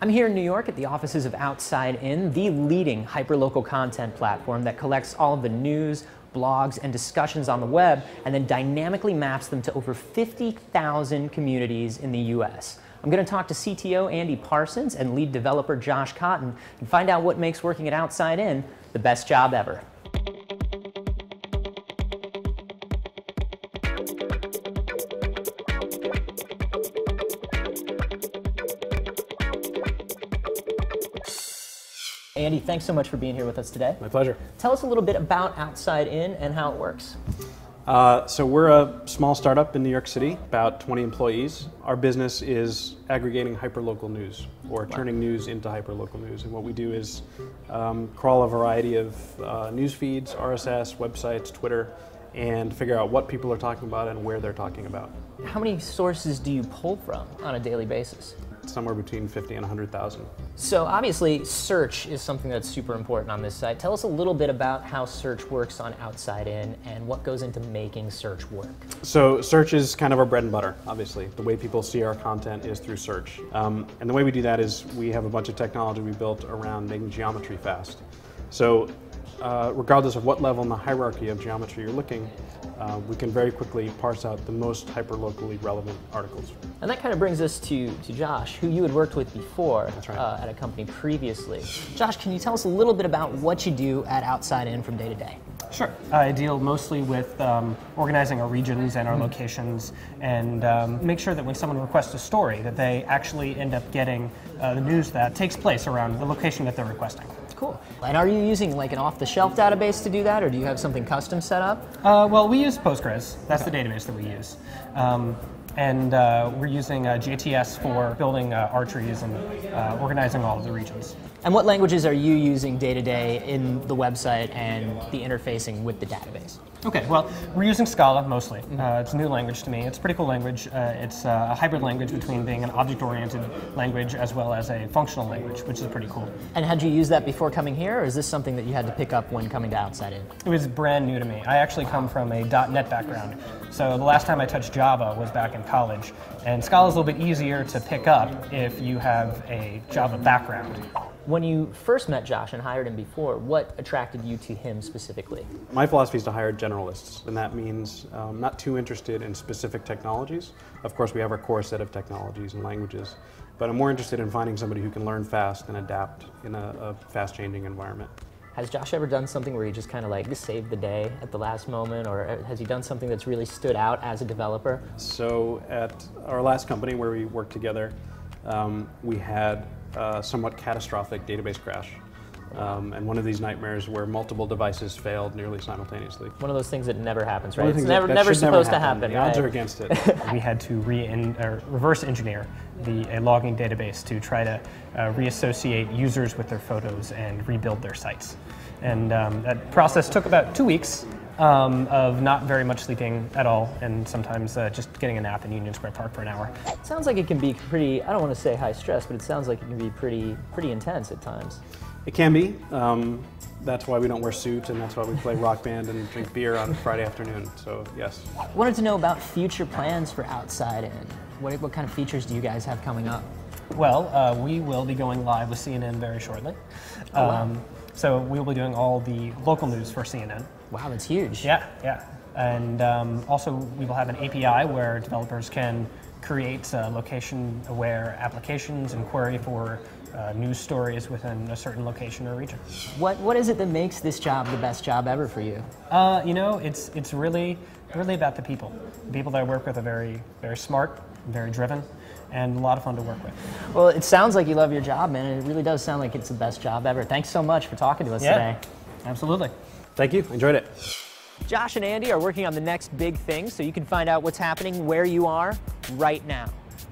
I'm here in New York at the offices of Outside In, the leading hyperlocal content platform that collects all of the news, blogs, and discussions on the web and then dynamically maps them to over 50,000 communities in the US. I'm going to talk to CTO Andy Parsons and lead developer Josh Cotton and find out what makes working at Outside In the best job ever. Andy, thanks so much for being here with us today. My pleasure. Tell us a little bit about Outside In and how it works. So we're a small startup in New York City, about 20 employees. Our business is aggregating hyperlocal news, or turning news into hyperlocal news. And what we do is crawl a variety of news feeds, RSS, websites, Twitter, and figure out what people are talking about and where they're talking about. How many sources do you pull from on a daily basis? Somewhere between 50 and 100,000. So obviously search is something that's super important on this site. Tell us a little bit about how search works on Outside In and what goes into making search work. So search is kind of our bread and butter, obviously. The way people see our content is through search. And the way we do that is we have a bunch of technology we built around making geometry fast. So regardless of what level in the hierarchy of geometry you're looking, we can very quickly parse out the most hyperlocally relevant articles. And that kind of brings us to Josh, who you had worked with before. That's right. At a company previously. Josh, can you tell us a little bit about what you do at Outside In from day to day? Sure. I deal mostly with organizing our regions and our locations, and make sure that when someone requests a story that they actually end up getting the news that takes place around the location that they're requesting. Cool. And are you using like an off-the-shelf database to do that, or do you have something custom set up? Well, we use Postgres. That's the database that we use. And we're using JTS for building R trees and organizing all of the regions. And what languages are you using day to day in the website and the interfacing with the database? Okay, well, we're using Scala mostly. It's a new language to me. It's a pretty cool language. It's a hybrid language between being an object-oriented language as well as a functional language, which is pretty cool. And had you used that before coming here, or is this something that you had to pick up when coming to Outside In? It was brand new to me. I actually come from a .NET background. So the last time I touched Java was back in college. And Scala is a little bit easier to pick up if you have a Java background. When you first met Josh and hired him before, what attracted you to him specifically? My philosophy is to hire generalists, and that means not too interested in specific technologies. Of course, we have our core set of technologies and languages, but I'm more interested in finding somebody who can learn fast and adapt in a fast-changing environment. Has Josh ever done something where he just kind of like saved the day at the last moment, or has he done something that's really stood out as a developer? So at our last company where we worked together, we had a somewhat catastrophic database crash. And one of these nightmares where multiple devices failed nearly simultaneously. One of those things that never happens, right? It's that never should supposed to happen. happen. The odds right? are against it. We had to reverse engineer a logging database to try to reassociate users with their photos and rebuild their sites. And that process took about 2 weeks of not very much sleeping at all, and sometimes just getting a nap in Union Square Park for an hour. It sounds like it can be pretty, I don't want to say high stress, but it sounds like it can be pretty intense at times. It can be. That's why we don't wear suits, and that's why we play Rock Band and drink beer on Friday afternoon, so yes. I wanted to know about future plans for Outside In. What kind of features do you guys have coming up? Well, we will be going live with CNN very shortly. Oh, wow. So we will be doing all the local news for CNN. Wow, that's huge. Yeah. And also we will have an API where developers can create location-aware applications and query for news stories within a certain location or region. What is it that makes this job the best job ever for you? You know, it's really about the people. The people that I work with are very, very smart, very driven, and a lot of fun to work with. Well, it sounds like you love your job, man, and it really does sound like it's the best job ever. Thanks so much for talking to us today. Absolutely. Thank you. Enjoyed it. Josh and Andy are working on the next big thing, so you can find out what's happening where you are right now.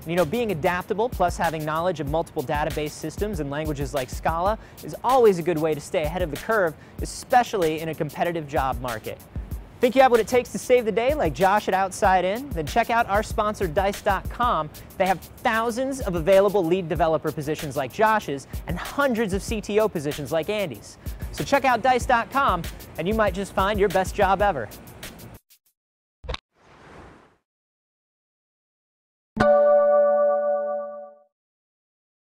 You know, being adaptable plus having knowledge of multiple database systems and languages like Scala is always a good way to stay ahead of the curve, especially in a competitive job market. Think you have what it takes to save the day like Josh at Outside In? Then check out our sponsor Dice.com. They have thousands of available lead developer positions like Josh's and hundreds of CTO positions like Andy's. So check out Dice.com and you might just find your best job ever.